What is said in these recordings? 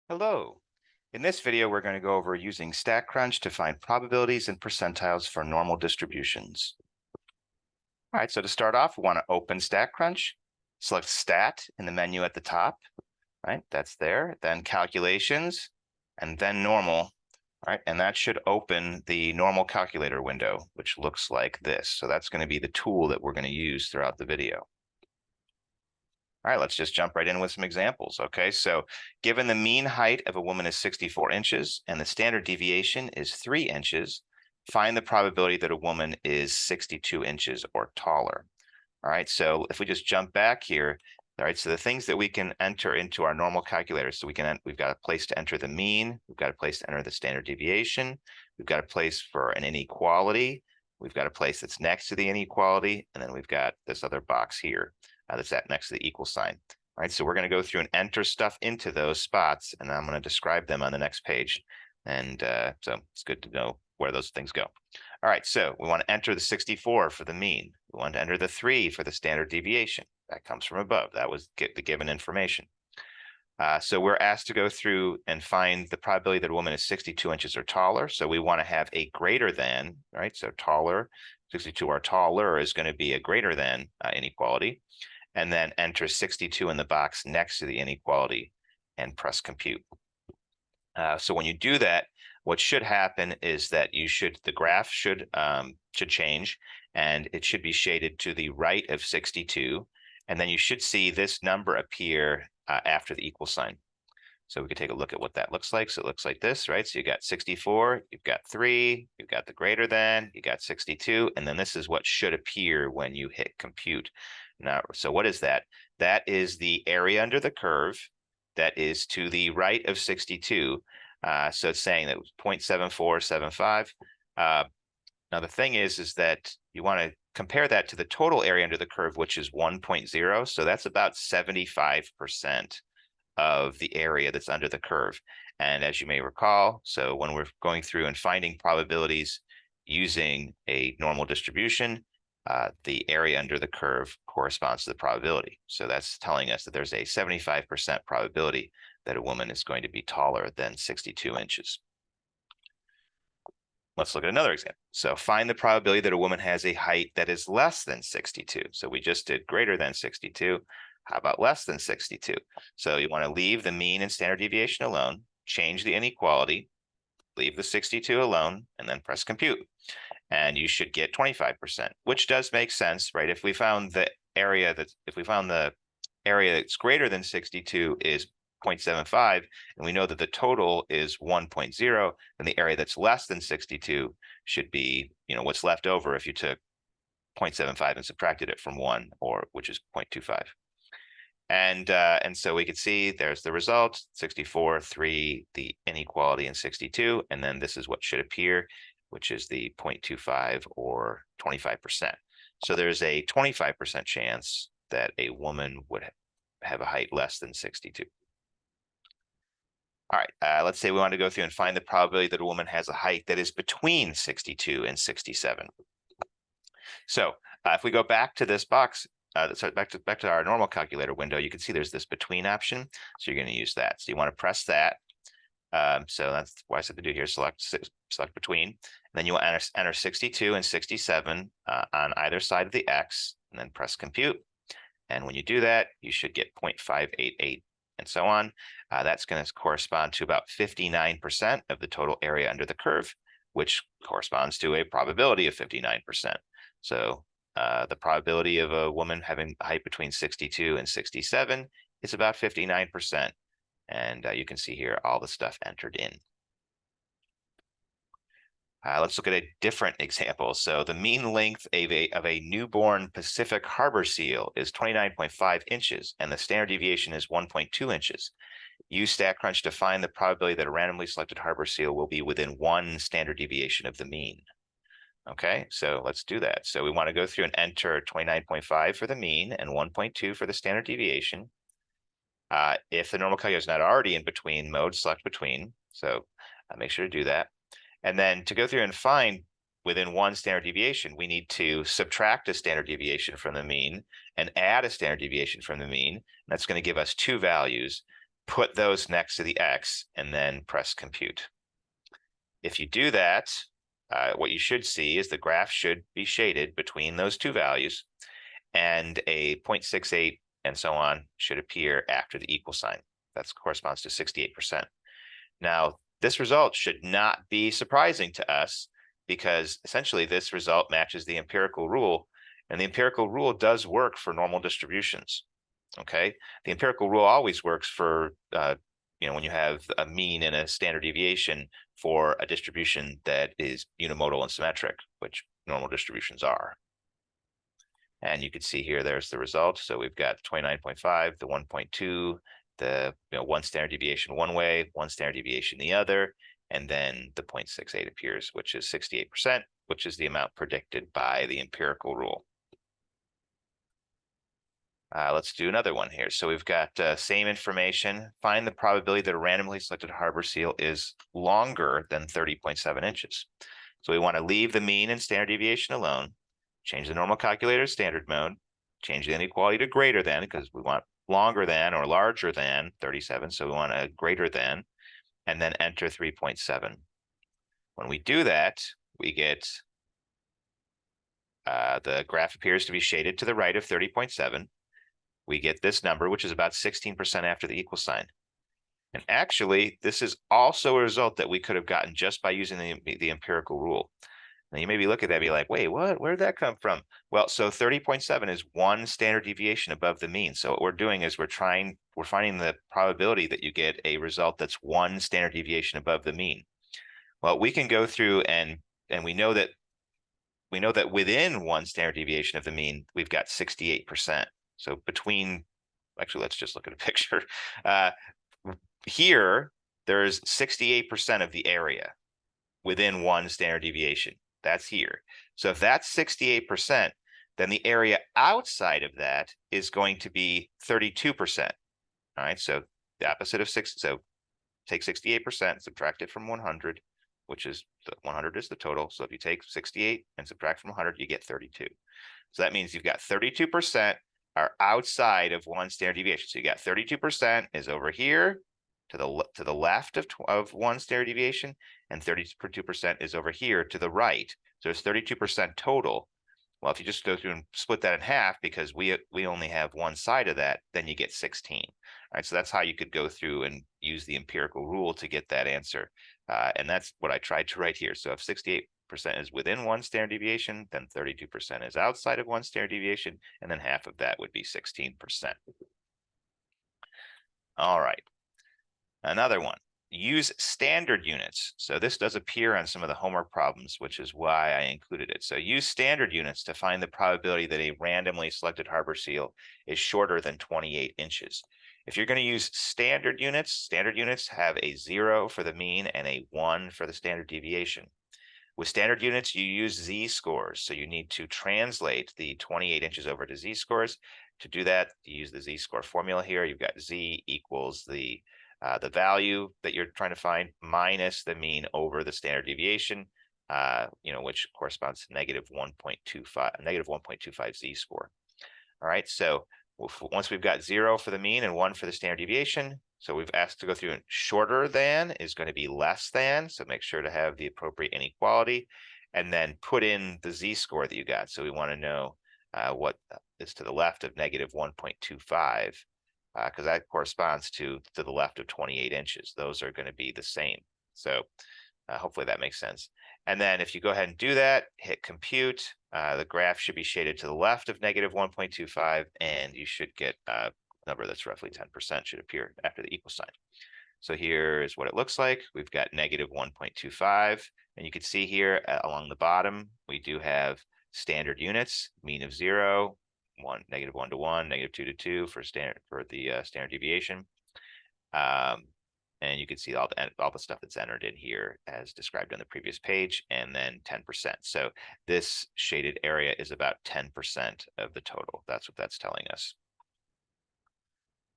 Hello. In this video, we're going to go over using StatCrunch to find probabilities and percentiles for normal distributions. All right, so to start off, we want to open StatCrunch, select Stat in the menu at the top, right? That's there. Then Calculations, and then Normal, right? And that should open the Normal Calculator window, which looks like this. So that's going to be the tool that we're going to use throughout the video. All right, let's just jump right in with some examples. Okay, so given the mean height of a woman is 64 inches and the standard deviation is 3 inches, find the probability that a woman is 62 inches or taller. All right, so if we just jump back here, all right, so the things that we can enter into our normal calculator, so we've got a place to enter the mean, we've got a place to enter the standard deviation, we've got a place for an inequality, we've got a place that's next to the inequality, and then we've got this other box here that's next to the equal sign. All right, so we're going to go through and enter stuff into those spots, and I'm going to describe them on the next page. And so it's good to know where those things go. All right, so we want to enter the 64 for the mean. We want to enter the 3 for the standard deviation. That comes from above. That was the given information. So we're asked to go through and find the probability that a woman is 62 inches or taller. So we want to have a greater than, right? So taller, 62 or taller is going to be a greater than inequality. And then enter 62 in the box next to the inequality and press compute. So when you do that, what should happen is that the graph should change, and it should be shaded to the right of 62, and then you should see this number appear after the equal sign. So we could take a look at what that looks like. So it looks like this, right? So you got 64, you've got 3, you've got the greater than, you got 62, and then this is what should appear when you hit compute. Now, so what is that? That is the area under the curve that is to the right of 62. So it's saying that it was 0.7475. Now the thing is that you want to compare that to the total area under the curve, which is 1.0. So that's about 75% of the area that's under the curve. And as you may recall, so when we're going through and finding probabilities using a normal distribution, the area under the curve corresponds to the probability. So that's telling us that there's a 75% probability that a woman is going to be taller than 62 inches. Let's look at another example. So find the probability that a woman has a height that is less than 62. So we just did greater than 62. How about less than 62? So you want to leave the mean and standard deviation alone, change the inequality, leave the 62 alone, and then press compute. And you should get 25%, which does make sense, right? If we found the area that's greater than 62 is 0.75, and we know that the total is 1.0, then the area that's less than 62 should be, what's left over if you took 0.75 and subtracted it from 1, or which is 0.25. And so we could see there's the result, 64, 3, the inequality, and 62, and then this is what should appear, which is the 0.25 or 25%. So there's a 25% chance that a woman would have a height less than 62. All right, let's say we want to go through and find the probability that a woman has a height that is between 62 and 67. So if we go back to this box, back to our normal calculator window, you can see there's this between option. So you're going to use that. So you want to press that. So that's what I said to do here. Select between. And then you will enter 62 and 67 on either side of the X, and then press compute. And when you do that, you should get 0.588 and so on. That's going to correspond to about 59% of the total area under the curve, which corresponds to a probability of 59%. So the probability of a woman having a height between 62 and 67 is about 59%. And you can see here all the stuff entered in. Let's look at a different example. So the mean length of a newborn Pacific harbor seal is 29.5 inches, and the standard deviation is 1.2 inches. Use StatCrunch to find the probability that a randomly selected harbor seal will be within 1 standard deviation of the mean. Okay, so let's do that. So we want to go through and enter 29.5 for the mean and 1.2 for the standard deviation. If the normal calculator is not already in between mode, select between. So make sure to do that. And then to go through and find within 1 standard deviation, we need to subtract a standard deviation from the mean and add a standard deviation from the mean. And that's going to give us 2 values. put those next to the X, and then press compute. If you do that, what you should see is the graph should be shaded between those two values, and a 0.68 and so on should appear after the equal sign. That corresponds to 68%. Now, this result should not be surprising to us because essentially this result matches the empirical rule, and the empirical rule does work for normal distributions. Okay, the empirical rule always works for when you have a mean and a standard deviation for a distribution that is unimodal and symmetric, which normal distributions are. And you can see here, there's the result. So we've got 29.5, the 1.2, the one standard deviation one way, one standard deviation the other, and then the 0.68 appears, which is 68%, which is the amount predicted by the empirical rule. Let's do another one here. So we've got same information. Find the probability that a randomly selected harbor seal is longer than 30.7 inches. So we want to leave the mean and standard deviation alone, change the normal calculator to standard mode, change the inequality to greater than, because we want longer than or larger than 37. So we want a greater than, and then enter 3.7. When we do that, we get the graph appears to be shaded to the right of 30.7. We get this number, which is about 16% after the equal sign. And actually, this is also a result that we could have gotten just by using the empirical rule. Now you maybe look at that and be like, wait, what? Where did that come from? Well, so 30.7 is one standard deviation above the mean. So what we're doing is we're finding the probability that you get a result that's one standard deviation above the mean. Well, we can go through and we know that within one standard deviation of the mean, we've got 68%. So actually, let's just look at a picture. Here, there's 68% of the area within one standard deviation. That's here. So if that's 68%, then the area outside of that is going to be 32%. All right, so the opposite of 6. So take 68%, subtract it from 100, which is 100 is the total. So if you take 68 and subtract from 100, you get 32. So that means you've got 32% are outside of one standard deviation. So you got 32% is over here to the left of one standard deviation, and 32% is over here to the right. So it's 32% total. Well, if you just go through and split that in half, because we only have one side of that, then you get 16. All right, so that's how you could go through and use the empirical rule to get that answer. And that's what I tried to write here. So if 68% is within one standard deviation, then 32% is outside of one standard deviation, and then half of that would be 16%. All right, another one. Use standard units. So this does appear on some of the homework problems, which is why I included it. So use standard units to find the probability that a randomly selected harbor seal is shorter than 28 inches. If you're going to use standard units have a 0 for the mean and a 1 for the standard deviation. With standard units, you use z-scores. So you need to translate the 28 inches over to z-scores. To do that, you use the z-score formula here. You've got z equals the value that you're trying to find minus the mean over the standard deviation, which corresponds to negative 1.25 z-score. All right, so once we've got 0 for the mean and 1 for the standard deviation, so we've asked to go through, and shorter than is going to be less than, so make sure to have the appropriate inequality, and then put in the z-score that you got. So we want to know what is to the left of negative 1.25, because that corresponds to the left of 28 inches. Those are going to be the same. So hopefully that makes sense. And then if you go ahead and do that, hit compute, the graph should be shaded to the left of negative 1.25, and you should get a number that's roughly 10% should appear after the equal sign. So here is what it looks like. We've got negative 1.25, and you can see here along the bottom, we do have standard units, mean of 0, negative 1 to 1, negative 2 to 2 for the standard deviation. And you can see all the stuff that's entered in here as described on the previous page, and then 10%. So this shaded area is about 10% of the total. That's what that's telling us.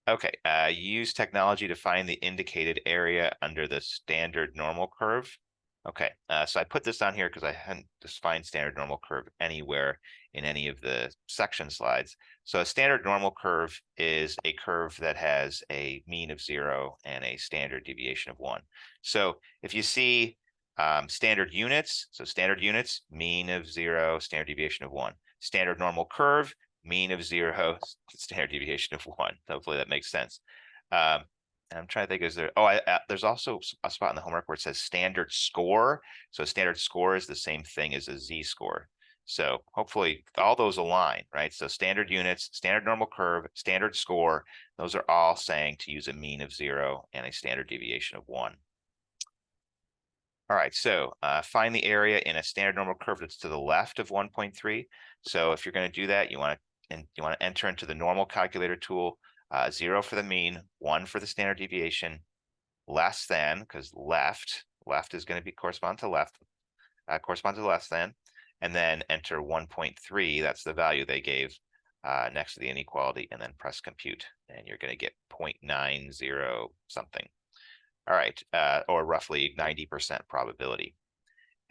Okay, use technology to find the indicated area under the standard normal curve. Okay, so I put this on here because I hadn't defined standard normal curve anywhere in any of the section slides. So a standard normal curve is a curve that has a mean of 0 and a standard deviation of 1. So if you see standard units, so standard units, mean of 0, standard deviation of 1. Standard normal curve, mean of 0, standard deviation of 1. Hopefully that makes sense. And I'm trying to think, is there, there's also a spot in the homework where it says standard score. So standard score is the same thing as a z-score. So hopefully all those align, right? So standard units, standard normal curve, standard score, those are all saying to use a mean of 0 and a standard deviation of 1. All right, so find the area in a standard normal curve that's to the left of 1.3. So if you're going to do that, you want to enter into the normal calculator tool, 0 for the mean, 1 for the standard deviation, less than, because left is going to be correspond to left, correspond to less than, and then enter 1.3. That's the value they gave next to the inequality, and then press compute, and you're going to get 0.90 something. All right, or roughly 90% probability.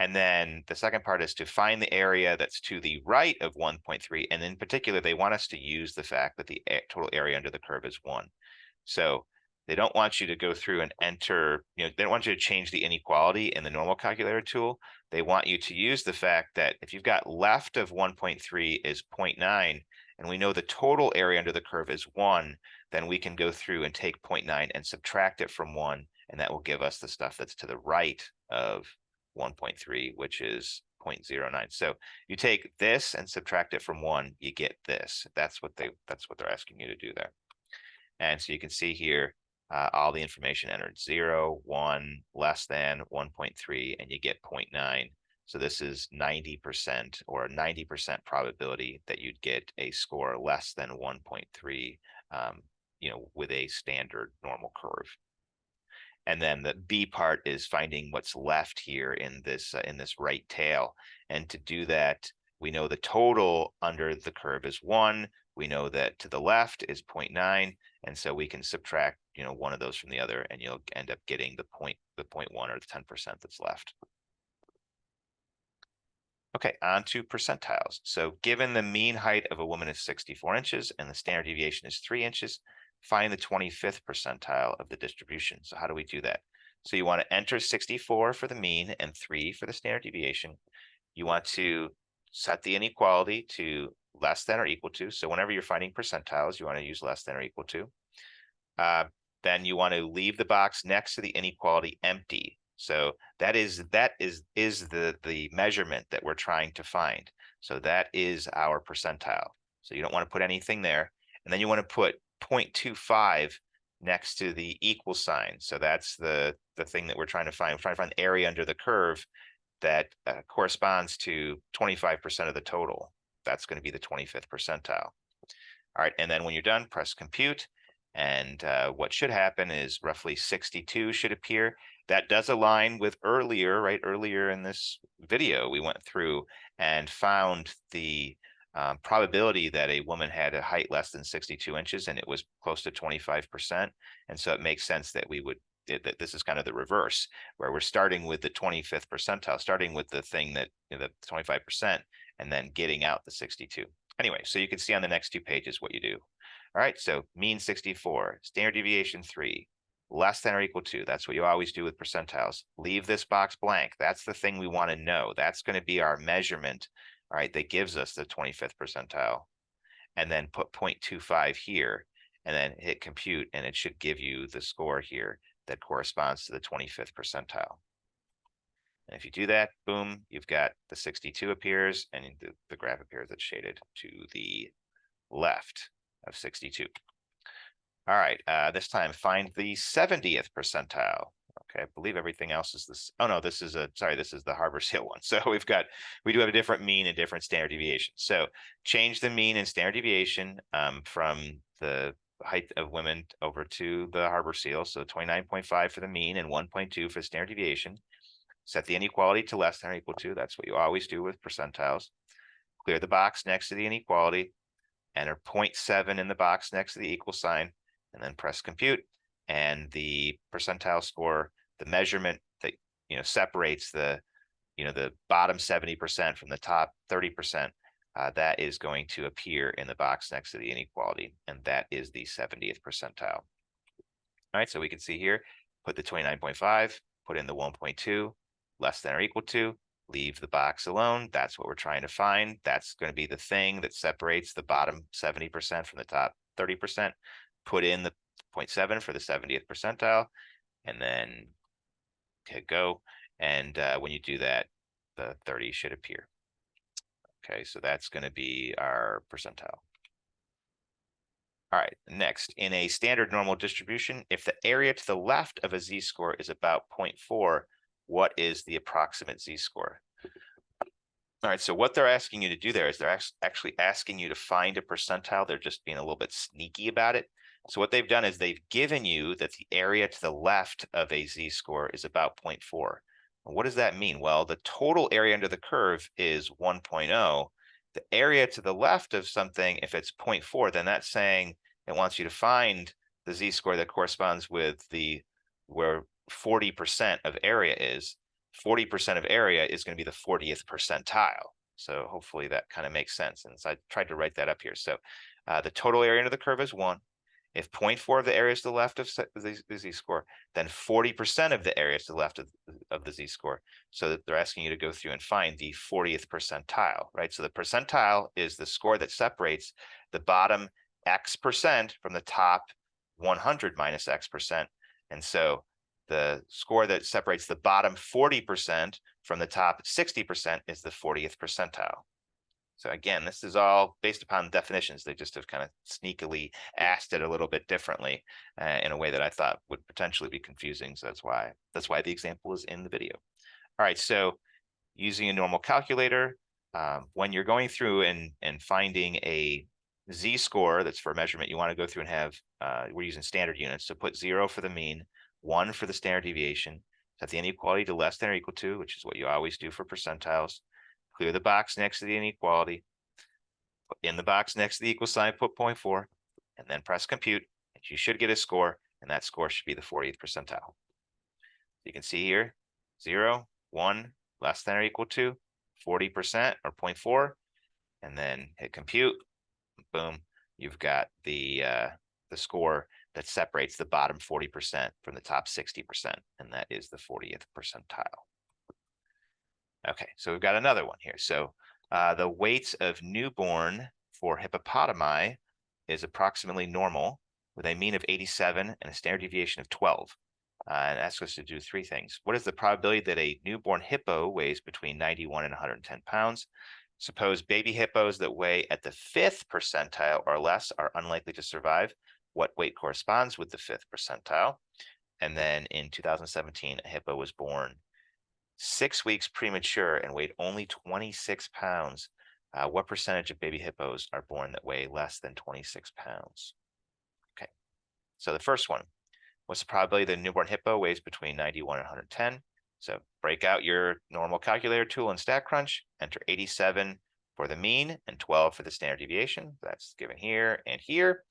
And then the second part is to find the area that's to the right of 1.3. And in particular, they want us to use the fact that the total area under the curve is 1. So they don't want you to go through and enter, they don't want you to change the inequality in the normal calculator tool. They want you to use the fact that if you've got left of 1.3 is 0.9, and we know the total area under the curve is 1, then we can go through and take 0.9 and subtract it from 1, and that will give us the stuff that's to the right of 1.3, which is 0.09. So you take this and subtract it from 1, you get this. That's what they're asking you to do there. And so you can see here all the information entered: 0, 1, less than 1.3, and you get 0.9. So this is 90%, or a 90% probability that you'd get a score less than 1.3, with a standard normal curve. And then the B part is finding what's left here in this right tail. And to do that, we know the total under the curve is 1. We know that to the left is 0.9, and so we can subtract, one of those from the other, and you'll end up getting the 0.1 or the 10% that's left. Okay, on to percentiles. So given the mean height of a woman is 64 inches and the standard deviation is 3 inches, find the 25th percentile of the distribution. So how do we do that? So you want to enter 64 for the mean and 3 for the standard deviation. You want to set the inequality to less than or equal to. So whenever you're finding percentiles, you want to use less than or equal to. Then you want to leave the box next to the inequality empty. So that is the measurement that we're trying to find. So that is our percentile. So you don't want to put anything there. And then you want to put 0.25 next to the equal sign. So that's the thing that we're trying to find. We're trying to find the area under the curve that corresponds to 25% of the total. That's going to be the 25th percentile. All right, and then when you're done, press compute. And what should happen is roughly 62 should appear. That does align with earlier, right? Earlier in this video, we went through and found the probability that a woman had a height less than 62 inches, and it was close to 25%. And so it makes sense that that this is kind of the reverse, where we're starting with the 25th percentile, starting with the thing that, the 25%, and then getting out the 62. Anyway, so you can see on the next 2 pages what you do. All right, so mean 64, standard deviation 3, less than or equal to. That's what you always do with percentiles. Leave this box blank. That's the thing we want to know. That's going to be our measurement, all right, that gives us the 25th percentile. And then put 0.25 here, and then hit compute, and it should give you the score here that corresponds to the 25th percentile. And if you do that, boom, you've got the 62 appears, and the graph appears that's shaded to the left of 62. All right, this time find the 70th percentile. Okay, I believe everything else is this. Oh no, this is the Harbor Seal one. So we do have a different mean and different standard deviation. So change the mean and standard deviation from the height of women over to the Harbor Seal. So 29.5 for the mean and 1.2 for the standard deviation. Set the inequality to less than or equal to. That's what you always do with percentiles. Clear the box next to the inequality. Enter 0.7 in the box next to the equal sign, and then press compute. And the percentile score, the measurement that separates the bottom 70% from the top 30%, that is going to appear in the box next to the inequality, and that is the 70th percentile. All right, so we can see here, put the 29.5, put in the 1.2, less than or equal to, leave the box alone. That's what we're trying to find. That's going to be the thing that separates the bottom 70% from the top 30%. Put in the 0.7 for the 70th percentile, and then hit go. And when you do that, the 30 should appear. Okay, so that's going to be our percentile. All right, next, in a standard normal distribution, if the area to the left of a z-score is about 0.4, what is the approximate z-score? All right, so what they're asking you to do there is they're actually asking you to find a percentile. They're just being a little bit sneaky about it. So what they've done is they've given you that the area to the left of a z-score is about 0.4. And what does that mean? Well, the total area under the curve is 1.0. The area to the left of something, if it's 0.4, then that's saying it wants you to find the z-score that corresponds with where 40% of area is. 40% of area is going to be the 40th percentile. So hopefully that kind of makes sense. And so I tried to write that up here. So the total area under the curve is 1. If 0.4 of the area is to the left of the z-score, then 40% of the area is to the left of the z-score. So that they're asking you to go through and find the 40th percentile, right? So the percentile is the score that separates the bottom X percent from the top 100 minus X percent. And so the score that separates the bottom 40% from the top 60% is the 40th percentile. So again, this is all based upon definitions. They just have kind of sneakily asked it a little bit differently in a way that I thought would potentially be confusing. So that's why the example is in the video. All right, so using a normal calculator, when you're going through and finding a z-score that's for a measurement, you want to go through and have, we're using standard units. So put 0 for the mean, 1 for the standard deviation, set the inequality to less than or equal to, which is what you always do for percentiles. Clear the box next to the inequality. Put in the box next to the equal sign, put 0.4, and then press compute. And you should get a score, and that score should be the 40th percentile. You can see here, 0, 1, less than or equal to 40% or 0.4, and then hit compute. Boom, you've got the score that separates the bottom 40% from the top 60%, and that is the 40th percentile. Okay, so we've got another one here. So the weights of newborn for hippopotami is approximately normal with a mean of 87 and a standard deviation of 12. And asks us to do 3 things. What is the probability that a newborn hippo weighs between 91 and 110 pounds? Suppose baby hippos that weigh at the 5th percentile or less are unlikely to survive. What weight corresponds with the 5th percentile? And then in 2017, a hippo was born 6 weeks premature and weighed only 26 pounds. What percentage of baby hippos are born that weigh less than 26 pounds? Okay, so the first one, what's the probability that a newborn hippo weighs between 91 and 110? So break out your normal calculator tool in StatCrunch, enter 87 for the mean and 12 for the standard deviation. That's given here and here.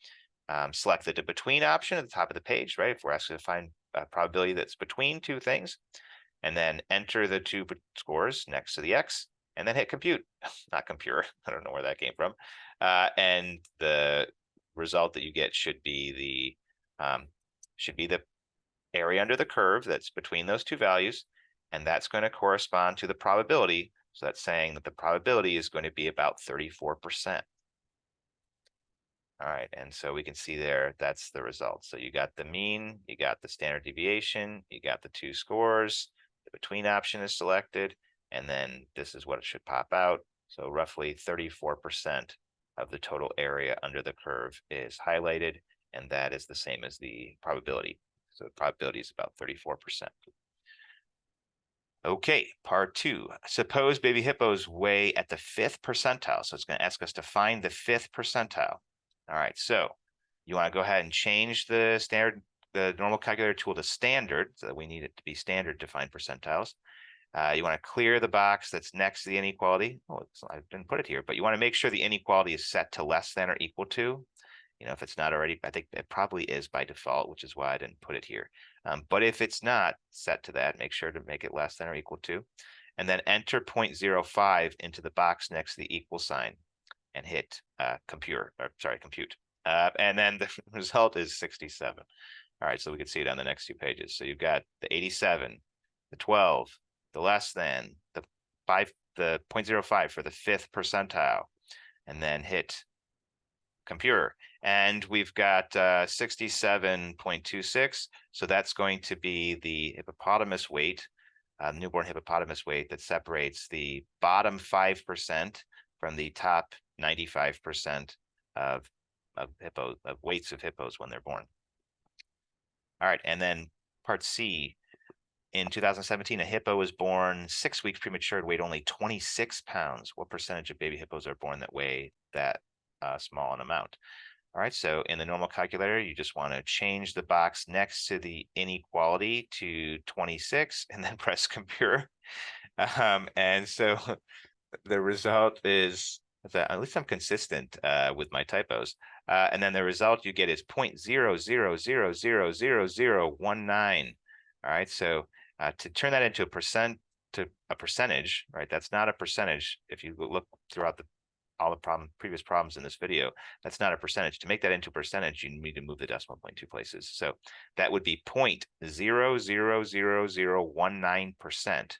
Select the between option at the top of the page, right? If we're asked to find a probability that's between 2 things, and then enter the 2 scores next to the X, and then hit compute. Not compure, I don't know where that came from. And the result that you get should be the area under the curve that's between those 2 values, and that's going to correspond to the probability. So that's saying that the probability is going to be about 34%. All right, and so we can see there, that's the result. So you got the mean, you got the standard deviation, you got the 2 scores, the between option is selected, and then this is what it should pop out. So roughly 34% of the total area under the curve is highlighted, and that is the same as the probability. So the probability is about 34%. Okay, part 2. Suppose baby hippos weigh at the 5th percentile. So it's going to ask us to find the 5th percentile. All right, so you want to go ahead and change the normal calculator tool to standard, so that we need it to be standard to find percentiles. You want to clear the box that's next to the inequality. Oh, I didn't put it here, but you want to make sure the inequality is set to less than or equal to. You know, if it's not already, I think it probably is by default, which is why I didn't put it here. But if it's not set to that, make sure to make it less than or equal to. And then enter 0.05 into the box next to the equal sign. and hit compute. And then the result is 67. All right, so we can see it on the next 2 pages. So you've got the 87, the 12, the less than, the 0.05 for the 5th percentile, and then hit computer. And we've got 67.26. So that's going to be the hippopotamus weight, newborn hippopotamus weight that separates the bottom 5% from the top 95% of weights of hippos when they're born. All right, and then part C. In 2017, a hippo was born 6 weeks premature and weighed only 26 pounds. What percentage of baby hippos are born that weigh that small an amount? All right, so in the normal calculator, you just want to change the box next to the inequality to 26 and then press compare. And so the result is that, at least I'm consistent with my typos. And then the result you get is 0.00000019. All right, so to turn that into a percentage, right? That's not a percentage. If you look throughout all the previous problems in this video, that's not a percentage. To make that into a percentage, you need to move the decimal point 2 places. So that would be 0.000019%.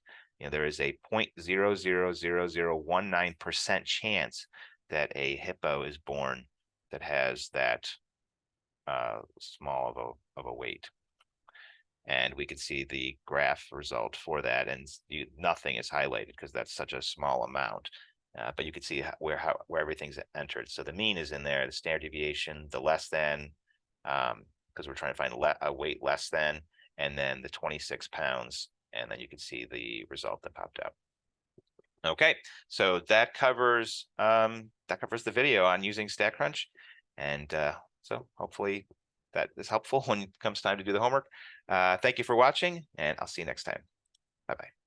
There is a 0.000019% chance that a hippo is born that has that small of a weight. And we can see the graph result for that, and nothing is highlighted because that's such a small amount. But you can see where everything's entered. So the mean is in there, the standard deviation, the less than, because we're trying to find a weight less than, and then the 26 pounds, and then you can see the result that popped out. Okay, so that covers the video on using StatCrunch, and so hopefully that is helpful when it comes time to do the homework. Thank you for watching, and I'll see you next time. Bye-bye.